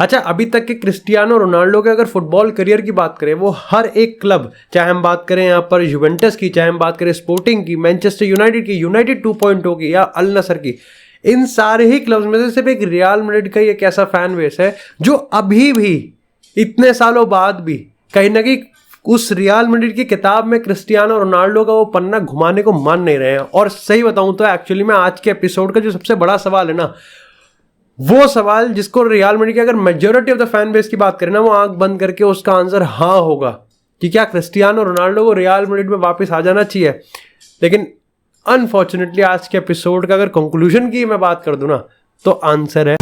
अच्छा, अभी तक के क्रिस्टियानो रोनाल्डो के अगर फुटबॉल करियर की बात करें, वो हर एक क्लब, चाहे हम बात करें यहाँ पर यूवेंटस की, चाहे हम बात करें स्पोर्टिंग की, मैनचेस्टर यूनाइटेड की, यूनाइटेड 2.0 की या अल नसर की, इन सारे ही क्लब्स में से सिर्फ एक रियल मैड्रिड का ही एक ऐसा फैन बेस है जो अभी भी इतने सालों बाद भी कहीं ना कहीं उस रियल मैड्रिड की किताब में क्रिस्टियानो रोनाल्डो का वो पन्ना घुमाने को मान नहीं रहे हैं। और सही बताऊं तो एक्चुअली में आज के एपिसोड का जो सबसे बड़ा सवाल है ना, वो सवाल जिसको रियल मैड्रिड की अगर majority of the fan base की बात करें ना, वो आंख बंद करके उसका आंसर हाँ होगा कि क्या क्रिस्टियानो रोनाल्डो को रियल मैड्रिड में वापस आ जाना चाहिए। लेकिन अनफॉर्चुनेटली आज के एपिसोड का अगर कंक्लूजन की मैं बात कर दूं ना, तो आंसर है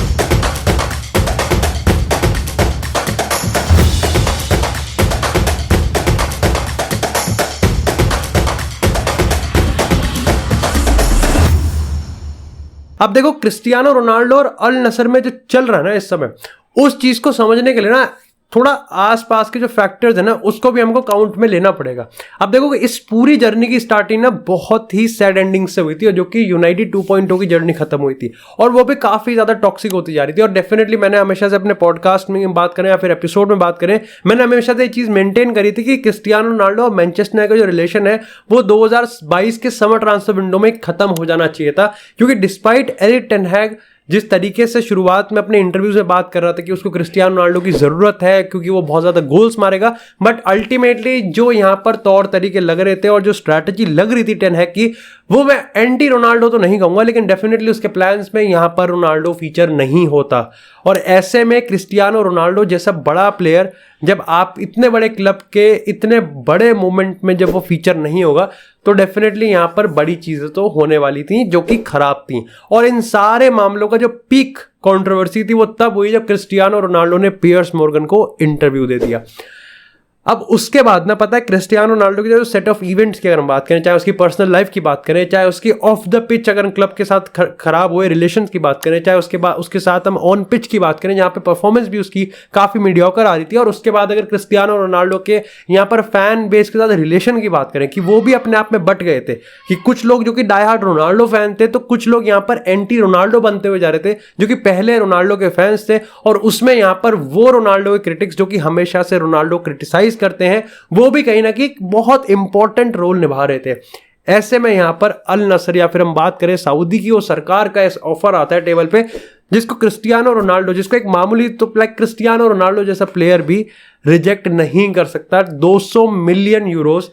अब देखो, क्रिस्टियानो रोनाल्डो और अल नसर में जो चल रहा है ना इस समय, उस चीज को समझने के लिए ना थोड़ा आसपास के जो फैक्टर्स है ना उसको भी हमको काउंट में लेना पड़ेगा। अब देखो कि इस पूरी जर्नी की स्टार्टिंग ना बहुत ही सैड एंडिंग से हुई थी, और जो कि यूनाइटेड 2.0 की जर्नी खत्म हुई थी, और वो भी काफी ज्यादा टॉक्सिक होती जा रही थी। और डेफिनेटली मैंने हमेशा से अपने पॉडकास्ट में बात करें या फिर एपिसोड में बात करें, मैंने हमेशा से ये चीज मेंटेन करी थी कि क्रिस्टियानो रोनाल्डो और मैनचेस्टर यूनाइटेड का जो रिलेशन है वो 2022 के समर ट्रांसफर विंडो में खत्म हो जाना चाहिए था। क्योंकि डिस्पाइट एरिक टेन हैग जिस तरीके से शुरुआत में अपने इंटरव्यूज में बात कर रहा था कि उसको क्रिस्टियानो रोनाल्डो की जरूरत है क्योंकि वो बहुत ज्यादा गोल्स मारेगा, बट अल्टीमेटली जो यहां पर तौर तरीके लग रहे थे और जो स्ट्रैटेजी लग रही थी टेन हैग की, वो मैं एंटी रोनाल्डो तो नहीं कहूंगा, लेकिन डेफिनेटली उसके प्लान्स में यहां पर रोनाल्डो फीचर नहीं होता। और ऐसे में क्रिस्टियानो रोनाल्डो जैसा बड़ा प्लेयर, जब आप इतने बड़े क्लब के इतने बड़े मोमेंट में जब वो फीचर नहीं होगा, तो डेफिनेटली यहां पर बड़ी चीजें तो होने वाली थी जो कि खराब थी। और इन सारे मामलों का जो पीक कंट्रोवर्सी थी वो तब हुई जब क्रिस्टियानो रोनाल्डो ने पियर्स मॉर्गन को इंटरव्यू दे दिया। अब उसके बाद ना पता है क्रिस्टियानो रोनाल्डो की जो सेट ऑफ इवेंट्स की अगर हम बात करें, चाहे उसकी पर्सनल लाइफ की बात करें, चाहे उसकी ऑफ द पिच अगर क्लब के साथ खराब हुए रिलेशंस की बात करें, चाहे उसके साथ हम ऑन पिच की बात करें जहां पे परफॉर्मेंस भी उसकी काफी मीडियोकर आ रही थी, और उसके बाद अगर क्रिस्टियानो रोनाल्डो के यहाँ पर फैन बेस के साथ रिलेशन की बात करें कि वो भी अपने आप में बट गए थे, कि कुछ लोग जो कि डाई हार्ड रोनाल्डो फैन थे, तो कुछ लोग यहाँ पर एंटी रोनाल्डो बनते हुए जा रहे थे जो कि पहले रोनाल्डो के फैंस थे, और उसमें यहाँ पर वो रोनाल्डो के क्रिटिक्स जो कि हमेशा से रोनाल्डो क्रिटिसाइज करते हैं, वो भी कहीं ना कहीं बहुत इंपॉर्टेंट रोल निभा रहे थे। ऐसे में यहां पर अल नसर या फिर हम बात करें सऊदी की, वो सरकार का इस ऑफर आता है टेबल पे, जिसको क्रिस्टियानो रोनाल्डो, जिसको एक मामूली तो लाइक क्रिस्टियानो रोनाल्डो जैसा प्लेयर भी रिजेक्ट नहीं कर सकता, 200 मिलियन यूरोस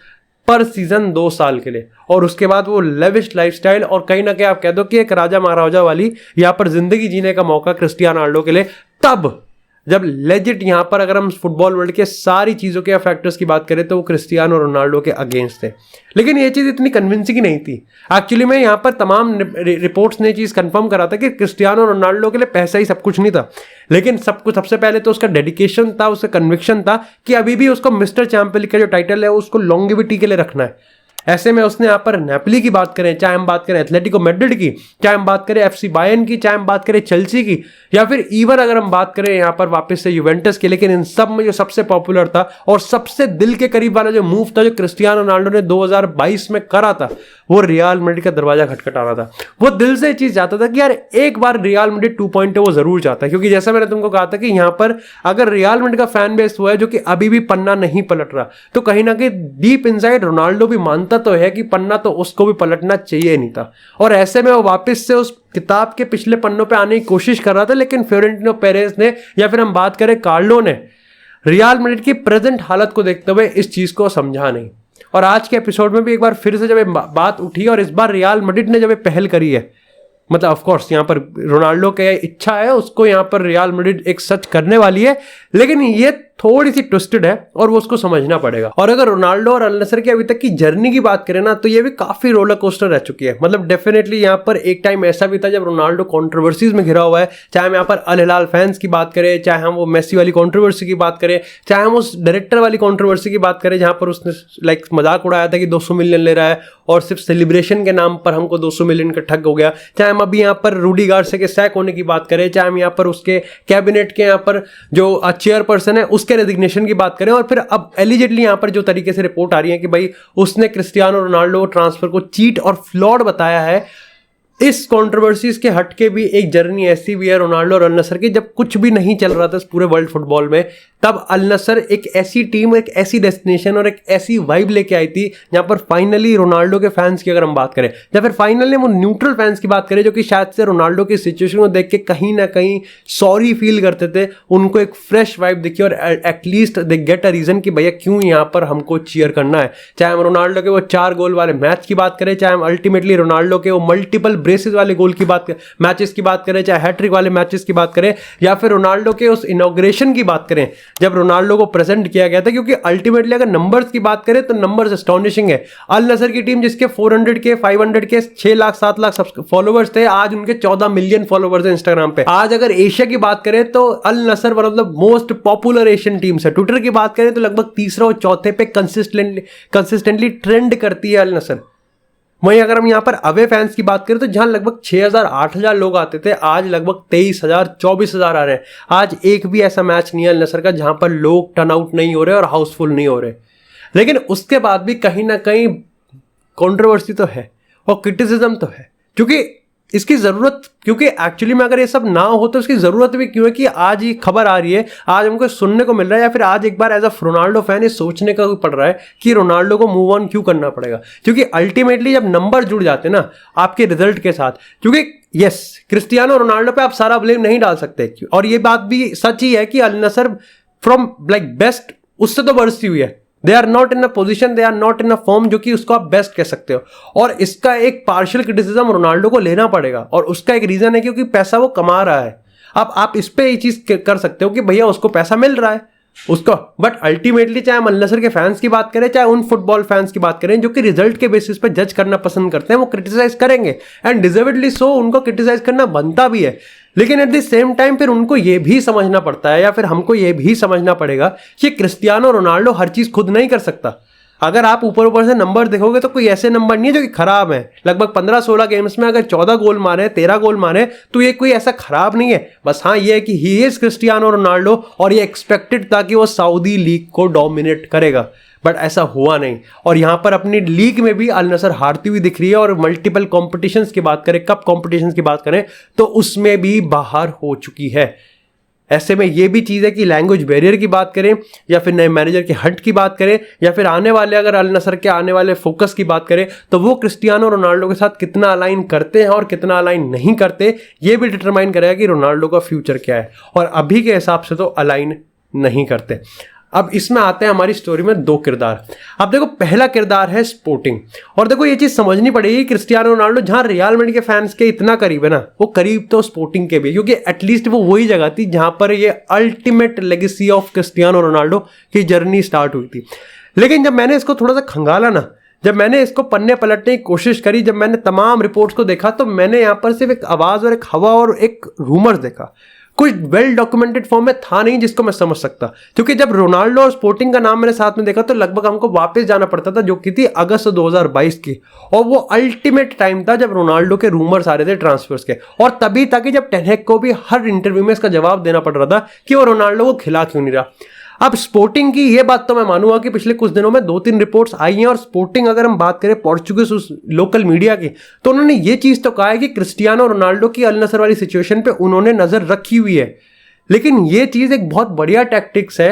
पर सीजन 2 साल के लिए, और उसके बाद वो लेविश लाइफस्टाइल, और कहीं ना कहीं आप कह दो कि एक राजा महाराजा वाली यहां पर जिंदगी जीने का मौका क्रिस्टियानो रोनाल्डो के लिए, तब जब लेजिट यहां पर अगर हम फुटबॉल वर्ल्ड के सारी चीजों के फैक्टर्स की बात करें तो वो क्रिस्टियानो रोनाल्डो के अगेंस्ट थे। लेकिन ये चीज इतनी कन्विंसिंग नहीं थी। एक्चुअली में यहां पर तमाम रिपोर्ट्स ने चीज कंफर्म करा था कि क्रिस्टियानो रोनाल्डो के लिए पैसा ही सब कुछ नहीं था, लेकिन सब कुछ सबसे पहले तो उसका डेडिकेशन था, उसका कन्विक्शन था कि अभी भी उसको मिस्टर चैंपियन लीग का जो टाइटल है उसको लॉन्गेविटी के लिए रखना है। ऐसे में उसने यहाँ पर नेपोली की बात करें, चाहे हम बात करें एथलेटिको मैड्रिड की, चाहे हम बात करें एफसी बायर्न की, चाहे हम बात करें चेल्सी की, या फिर इवन अगर हम बात करें यहाँ पर वापस से यूवेंटस की, लेकिन इन सब में जो सबसे पॉपुलर था और सबसे दिल के करीब वाला जो मूव था जो क्रिस्टियानो रोनाल्डो ने 2022 में करा था, वो रियल मैड्रिड का दरवाजा खटखटाना था। वो दिल से चीज चाहता था कि यार एक बार रियल मैड्रिड 2.0 वो जरूर चाहता है, क्योंकि जैसा मैंने तुमको कहा था कि यहाँ पर अगर रियल मैड्रिड का फैन बेस हुआ है जो कि अभी भी पन्ना नहीं पलट रहा, तो कहीं ना कहीं डीप इनसाइड रोनाल्डो भी मानता तो है कि पन्ना तो उसको भी पलटना चाहिए नहीं था। और ऐसे में वो वापस से उस किताब के पिछले पन्नों पे आने की कोशिश कर रहा था, लेकिन फ्लोरेंटिनो पेरेज ने या फिर हम बात करें कार्लो ने रियल मैड्रिड की प्रेजेंट हालत को देखते हुए इस चीज को समझा नहीं। और आज के एपिसोड में भी एक बार फिर से जब बात उठी और इस बार रियल मैड्रिड ने जब पहल करी है, मतलब ऑफ कोर्स यहाँ पर रोनाल्डो की इच्छा है, उसको यहाँ पर रियल मैड्रिड एक सच करने वाली है, लेकिन ये थोड़ी सी ट्विस्टेड है और वो उसको समझना पड़ेगा। और अगर रोनाल्डो और अल नसर की अभी तक की जर्नी की बात करें ना, तो ये भी काफी रोलर कोस्टर रह चुकी है। मतलब डेफिनेटली यहाँ पर एक टाइम ऐसा भी था जब रोनाल्डो कंट्रोवर्सीज में घिरा हुआ है, चाहे हम यहाँ पर अल हिलाल फैंस की बात करें, चाहे हम वो मेसी वाली कंट्रोवर्सी की बात करें, चाहे हम उस डायरेक्टर वाली कंट्रोवर्सी की बात करें जहां पर उसने लाइक मजाक उड़ाया था कि 200 मिलियन ले रहा है और सिर्फ सेलिब्रेशन के नाम पर हमको 200 मिलियन का ठग हो गया, चाहे हम अभी यहाँ पर रूडी गार्सिया के सैक होने की बात करें, चाहे हम यहाँ पर उसके कैबिनेट के यहाँ पर जो चेयरपर्सन है उसके रेजिग्नेशन की बात करें, और फिर अब एलिजिडली यहाँ पर जो तरीके से रिपोर्ट आ रही है कि भाई उसने क्रिस्टियानो रोनाल्डो ट्रांसफर को चीट और फ्लॉड बताया है, इस कंट्रोवर्सीज के हटके भी एक जर्नी ऐसी भी है रोनाल्डो और अल नसर की, जब कुछ भी नहीं चल रहा था इस पूरे वर्ल्ड फुटबॉल में, तब अल नसर एक ऐसी टीम, एक ऐसी डेस्टिनेशन और एक ऐसी वाइब लेके आई थी जहां पर फाइनली रोनाल्डो के फैंस की अगर हम बात करें, या फिर फाइनली वो न्यूट्रल फैंस की बात करें जो कि शायद से रोनाल्डो की सिचुएशन को देख के कहीं ना कहीं सॉरी फील करते थे, उनको एक फ्रेश वाइब दिखी और at least they get a reason कि भैया क्यों यहाँ पर हमको चीयर करना है। चाहे हम रोनाल्डो के वो 4 गोल वाले मैच की बात करें, चाहे हम अल्टीमेटली रोनाल्डो के वो मल्टीपल ब्रेसेस वाले गोल की बात मैचेस की बात करें, चाहे हैट्रिक वाले मैचेस की बात करें, या फिर रोनाल्डो के उस इनॉग्रेशन की बात करें जब रोनाल्डो को प्रेजेंट किया गया था। क्योंकि अल्टीमेटली अगर नंबर्स की बात करें तो नंबर्स एस्टॉनिशिंग है। अल नसर की टीम जिसके 400 के 500 के 6 लाख 7 लाख फॉलोवर्स थे, आज उनके 14 मिलियन फॉलोवर्स हैं इंस्टाग्राम पे। आज अगर एशिया की बात करें तो Al Nassr one of the most popular Asian teams है। ट्विटर की बात करें तो लगभग तीसरा और चौथे पे कंसिस्टेंटली ट्रेंड करती है अल नसर। वहीं अगर हम यहाँ पर अवे फैंस की बात करें तो जहां लगभग 6000 8000 लोग आते थे, आज लगभग 23000 24000 आ रहे हैं। आज एक भी ऐसा मैच नहीं है अल नसर का जहां पर लोग टर्न आउट नहीं हो रहे और हाउसफुल नहीं हो रहे। लेकिन उसके बाद भी कहीं ना कहीं कंट्रोवर्सी तो है और क्रिटिसिज्म तो है, क्योंकि इसकी जरूरत, क्योंकि एक्चुअली में अगर ये सब ना हो तो इसकी जरूरत भी क्यों है कि आज ये खबर आ रही है, आज हमको सुनने को मिल रहा है, या फिर आज एक बार एज अ रोनाल्डो फैन ये सोचने का पड़ रहा है कि रोनाल्डो को मूव ऑन क्यों करना पड़ेगा। क्योंकि अल्टीमेटली जब नंबर जुड़ जाते ना आपके रिजल्ट के साथ, क्योंकि यस क्रिस्टियानो रोनाल्डो पे आप सारा ब्लेम नहीं डाल सकते, और ये बात भी सच ही है कि Al Nassr from like best उससे तो बरसती हुई है। They are not in a position, they are not in a form जो कि उसको आप बेस्ट कह सकते हो। और इसका एक पार्शियल क्रिटिसिज्म रोनाल्डो को लेना पड़ेगा, और उसका एक रीजन है क्योंकि पैसा वो कमा रहा है। अब आप इस पे ये चीज कर सकते हो कि भैया उसको पैसा मिल रहा है उसको, बट अल्टीमेटली चाहे हम अल नसर के फैंस की बात करें, चाहे उन फुटबॉल फैंस की बात करें जो कि रिजल्ट के बेसिस पे जज करना पसंद करते हैं, वो क्रिटिसाइज करेंगे एंड डिजर्वेडली सो, उनको क्रिटिसाइज करना बनता भी है। लेकिन एट द सेम टाइम फिर उनको ये भी समझना पड़ता है, या फिर हमको ये भी समझना पड़ेगा कि क्रिस्टियानो रोनाल्डो हर चीज खुद नहीं कर सकता। अगर आप ऊपर ऊपर से नंबर देखोगे तो कोई ऐसे नंबर नहीं है जो कि खराब है। लगभग 15-16 गेम्स में अगर 14 गोल मारे, 13 गोल मारे, तो ये कोई ऐसा खराब नहीं है। बस हाँ ये है कि ही इज क्रिस्टियानो रोनाल्डो, और ये एक्सपेक्टेड था कि वो सऊदी लीग को डोमिनेट करेगा, बट ऐसा हुआ नहीं। और यहां पर अपनी लीग में भी अल नसर हारती हुई दिख रही है, और मल्टीपल कॉम्पिटिशन्स की बात करें, कप कॉम्पिटिशन्स की बात करें तो उसमें भी बाहर हो चुकी है। ऐसे में ये भी चीज़ है कि लैंग्वेज बैरियर की बात करें, या फिर नए मैनेजर के हट की बात करें, या फिर आने वाले अगर अल नसर के आने वाले फोकस की बात करें, तो वो क्रिस्टियानो रोनाल्डो के साथ कितना अलाइन करते हैं और कितना अलाइन नहीं करते, ये भी डिटरमाइन करेगा कि रोनाल्डो का फ्यूचर क्या है। और अभी के हिसाब से तो अलाइन नहीं करते। अब इसमें आते हैं हमारी स्टोरी में 2 किरदार। अब देखो पहला किरदार है स्पोर्टिंग, और देखो ये चीज समझनी पड़ेगी, क्रिस्टियानो रोनाल्डो जहां रियल मैड्रिड के फैंस के इतना करीब है ना, वो करीब तो स्पोर्टिंग के भी, क्योंकि एटलीस्ट वो वही जगह थी जहां पर ये ultimate legacy of Cristiano Ronaldo की जर्नी स्टार्ट हुई थी। लेकिन जब मैंने इसको थोड़ा सा खंगाला ना, जब मैंने इसको पन्ने पलटने की कोशिश करी, जब मैंने तमाम रिपोर्ट्स को देखा, तो मैंने यहाँ पर सिर्फ एक आवाज और एक हवा और एक रूमर्स देखा। कुछ वेल डॉक्यूमेंटेड फॉर्म में था नहीं जिसको मैं समझ सकता। क्योंकि जब रोनाल्डो और स्पोर्टिंग का नाम मैंने साथ में देखा तो लगभग हमको वापस जाना पड़ता था, जो कि थी अगस्त 2022 की, और वो अल्टीमेट टाइम था जब रोनाल्डो के रूमर्स आ रहे थे ट्रांसफर्स के। और तभी था कि जब टेन हैग को भी हर इंटरव्यू में इसका जवाब देना पड़ रहा था कि वो रोनाल्डो को खिला क्यों नहीं रहा। अब स्पोर्टिंग की ये बात तो मैं मानूंगा कि पिछले कुछ दिनों में 2-3 रिपोर्ट्स आई हैं, और स्पोर्टिंग अगर हम बात करें पोर्चुगीज उस लोकल मीडिया की, तो उन्होंने ये चीज तो कहा है कि क्रिस्टियानो रोनाल्डो की अल नसर वाली सिचुएशन पे उन्होंने नजर रखी हुई है। लेकिन ये चीज एक बहुत बढ़िया टैक्टिक्स है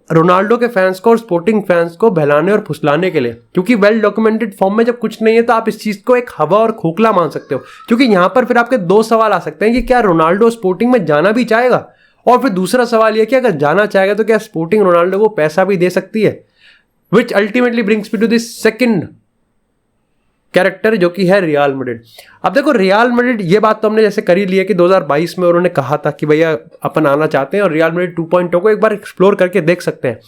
रोनाल्डो के फैंस को और स्पोर्टिंग फैंस को बहलाने और फुसलाने के लिए, क्योंकि वेल डॉक्यूमेंटेड फॉर्म में जब कुछ नहीं है तो आप इस चीज को एक हवा और खोखला मान सकते हो। क्योंकि यहां पर फिर आपके 2 सवाल आ सकते हैं कि क्या रोनाल्डो स्पोर्टिंग में जाना भी चाहेगा, और फिर दूसरा सवाल यह कि अगर जाना चाहेगा तो क्या स्पोर्टिंग रोनाल्डो को पैसा भी दे सकती है, which ultimately brings me to this second character जो कि है रियल मैड्रिड। अब देखो रियल मैड्रिड, ये बात तो हमने जैसे करी ली है कि 2022 में उन्होंने कहा था कि भैया अपन आना चाहते हैं और रियल मैड्रिड 2.0 को एक बार एक्सप्लोर करके देख सकते हैं।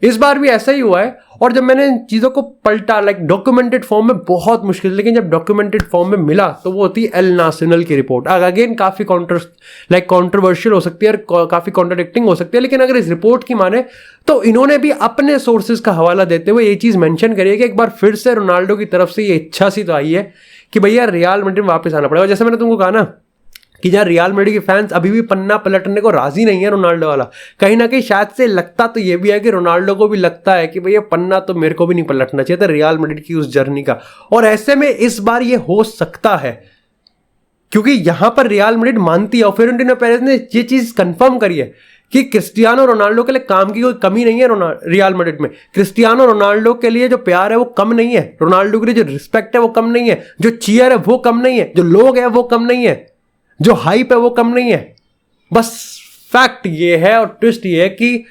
इस बार भी ऐसा ही हुआ है। और जब मैंने इन चीज़ों को पलटा लाइक डॉक्यूमेंटेड फॉर्म में, बहुत मुश्किल, लेकिन जब डॉक्यूमेंटेड फॉर्म में मिला तो वो होती है एल नाशनल की रिपोर्ट। अगेन काफ़ी कॉन्ट्रोवर्शियल हो सकती है और काफ़ी कॉन्ट्राडिक्टिंग हो सकती है, लेकिन अगर इस रिपोर्ट की माने तो इन्होंने भी अपने सोर्सेज का हवाला देते हुए ये चीज़ मेंशन करी है कि एक बार फिर से रोनाल्डो की तरफ से ये इच्छा सी तो आई है कि भैया रियल मैड्रिड वापस आना पड़ेगा। जैसे मैंने तुमको कहा ना कि जहाँ रियल मैड्रिड के फैंस अभी भी पन्ना पलटने को राजी नहीं है रोनाल्डो वाला, कहीं ना कहीं शायद से लगता तो ये भी है कि रोनाल्डो को भी लगता है कि भैया पन्ना तो मेरे को भी नहीं पलटना चाहिए था रियल मैड्रिड की उस जर्नी का। और ऐसे में इस बार ये हो सकता है क्योंकि यहां पर रियल मैड्रिड मानती है और फ्लोरेंटिनो पेरेज ने ये चीज कंफर्म करी है कि क्रिस्टियानो रोनाल्डो के लिए काम की कोई कमी नहीं है रियल मैड्रिड में। क्रिस्टियानो रोनाल्डो के लिए जो प्यार है वो कम नहीं है, रोनाल्डो के लिए जो रिस्पेक्ट है वो कम नहीं है, जो चीयर है वो कम नहीं है, जो लोग हैं वो कम नहीं है, जो हाइप है वो कम नहीं है। बस फैक्ट ये है और ट्विस्ट ये है कि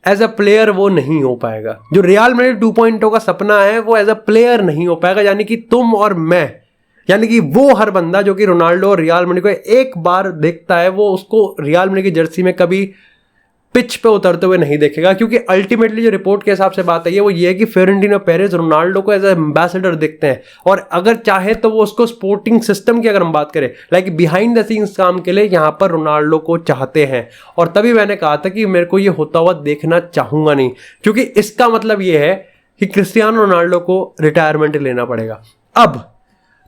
एज अ प्लेयर वो नहीं हो पाएगा। जो रियल मैड्रिड 2.0 का सपना है वो एज अ प्लेयर नहीं हो पाएगा, यानी कि तुम और मैं, यानी कि वो हर बंदा जो कि रोनाल्डो और रियल मैड्रिड को एक बार देखता है वो उसको रियल मैड्रिड की जर्सी में कभी पिच पे उतरते हुए नहीं देखेगा। क्योंकि अल्टीमेटली जो रिपोर्ट के हिसाब से बात है वो ये है कि फ्लोरेंटिनो पेरेज रोनाल्डो को एज एम्बेसडर देखते हैं और अगर चाहे तो वो उसको स्पोर्टिंग सिस्टम की अगर हम बात करें लाइक बिहाइंड द सीन्स काम के लिए यहाँ पर रोनाल्डो को चाहते हैं। और तभी मैंने कहा था कि मेरे को ये होता हुआ देखना चाहूंगा नहीं, क्योंकि इसका मतलब ये है कि क्रिस्टियानो रोनाल्डो को रिटायरमेंट लेना पड़ेगा। अब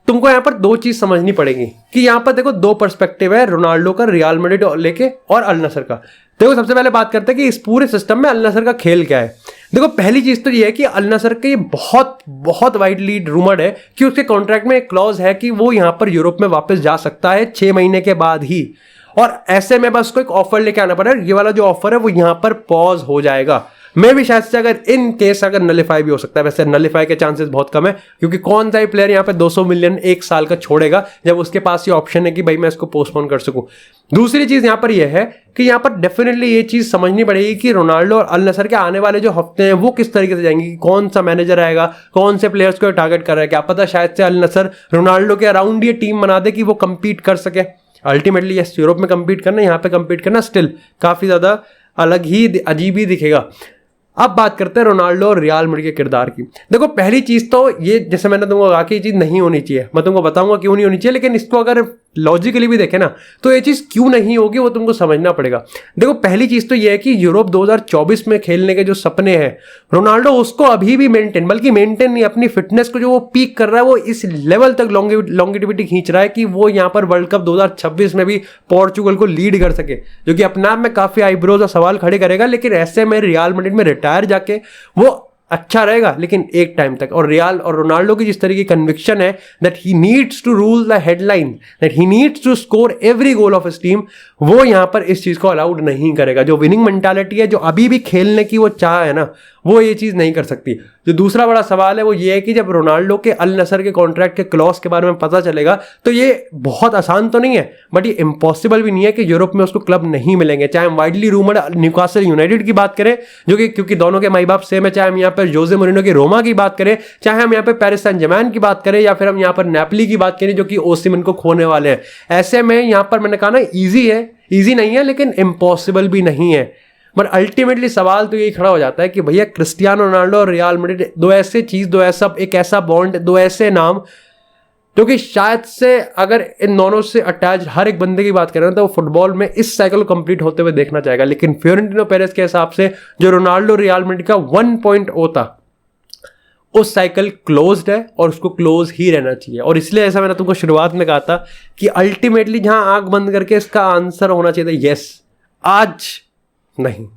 तुमको यहाँ पर दो चीज समझनी पड़ेगी कि यहाँ पर देखो दो पर्सपेक्टिव है रोनाल्डो का रियल मैड्रिड लेके और अल नसर का। देखो सबसे पहले बात करते हैं कि इस पूरे सिस्टम में अल नसर का खेल क्या है। देखो पहली चीज तो ये है कि अल नसर के बहुत बहुत वाइडली रूमर्ड है कि उसके कॉन्ट्रैक्ट में एक क्लॉज है कि वो यहाँ पर यूरोप में वापस जा सकता है 6 महीने के बाद ही, और ऐसे में बस उसको एक ऑफर लेके आना पड़ेगा। ये वाला जो ऑफर है वो यहाँ पर पॉज हो जाएगा। मैं भी शायद से अगर इन केस अगर नलिफाई भी हो सकता है, वैसे नलिफाई के चांसेस बहुत कम है क्योंकि कौन सा ही प्लेयर यहाँ पे 200 मिलियन एक साल का छोड़ेगा जब उसके पास ये ऑप्शन है कि भाई मैं इसको पोस्टपोन कर सकूं। दूसरी चीज यहाँ पर यह है कि यहाँ पर डेफिनेटली ये चीज समझनी पड़ेगी कि रोनाल्डो और अल नसर के आने वाले जो हफ्ते हैं वो किस तरीके से जाएंगे, कौन सा मैनेजर आएगा, कौन से प्लेयर्स को टारगेट कर रहा है। क्या पता शायद से अल नसर रोनाल्डो के अराउंड ये टीम बना दे कि वो कंपीट कर सके। अल्टीमेटली यस, यूरोप में कंपीट करना, यहाँ पे कंपीट करना स्टिल काफी ज्यादा अलग ही अजीब ही दिखेगा। अब बात करते हैं रोनाल्डो और रियल मैड्रिड के किरदार की। देखो पहली चीज तो ये, जैसे मैंने तुमको कहा कि ये चीज नहीं होनी चाहिए, मैं तुमको बताऊंगा क्यों नहीं होनी चाहिए, लेकिन इसको अगर लॉजिकली भी देखे ना तो ये चीज क्यों नहीं होगी वो तुमको समझना पड़ेगा। देखो पहली चीज तो ये है कि यूरोप 2024 में खेलने के जो सपने हैं रोनाल्डो उसको अभी भी मेंटेन, बल्कि मेंटेन नहीं, अपनी फिटनेस को जो वो पीक कर रहा है वो इस लेवल तक लॉन्गिटिविटी खींच रहा है कि वो यहाँ पर वर्ल्ड कप 2026 में भी पोर्चुगल को लीड कर सके, जो कि अपने आप में काफी आईब्रोज और सवाल खड़े करेगा। लेकिन ऐसे में रियल मैड्रिड में रिटायर जाके वो अच्छा रहेगा लेकिन एक टाइम तक। और रियल और रोनाल्डो की जिस तरह की कन्विक्शन है that he needs to rule the headline, that he needs to score every goal of his team, वो यहां पर इस चीज को अलाउड नहीं करेगा। जो विनिंग मेंटालिटी है, जो अभी भी खेलने की वो चाह है ना, वो ये चीज नहीं कर सकती। जो दूसरा बड़ा सवाल है वो ये है कि जब रोनाल्डो के अल नसर के कॉन्ट्रैक्ट के क्लॉज के बारे में पता चलेगा तो ये बहुत आसान तो नहीं है बट ये इम्पॉसिबल भी नहीं है कि यूरोप में उसको क्लब नहीं मिलेंगे। चाहे हम वाइडली रूमर्ड न्यूकासल यूनाइटेड की बात करें, जो कि क्योंकि दोनों के माई बाप सेम है, चाहे हम यहाँ पर जोसे मोरिनो की रोमा की बात करें, चाहे हम यहाँ पे पेरिस सैन जर्मैन की बात करें, या फिर हम यहाँ पर नेपोली की बात करें जो कि ओसिमन को खोने वाले हैं। ऐसे में यहाँ पर मैंने कहा ना ईजी है, ईजी नहीं है लेकिन इम्पॉसिबल भी नहीं है। बट अल्टीमेटली सवाल तो यही खड़ा हो जाता है कि भैया क्रिस्टियानो रोनाल्डो और रियल मैड्रिड, दो ऐसे चीज, दो ऐसा एक ऐसा बॉन्ड, दो ऐसे नाम जो कि शायद से अगर इन दोनों से अटैच हर एक बंदे की बात करें तो वो फुटबॉल में इस साइकिल को कंप्लीट होते हुए देखना चाहेगा। लेकिन फ्लोरेंटिनो पेरेज के हिसाब से जो रोनाल्डो रियल मैड्रिड का 1.0 था उस साइकिल क्लोज्ड है और उसको क्लोज ही रहना चाहिए। और इसलिए ऐसा मैंने तुमको शुरुआत में कहा था कि अल्टीमेटली जहां आंख बंद करके इसका आंसर होना चाहिए था यस, आज नहीं।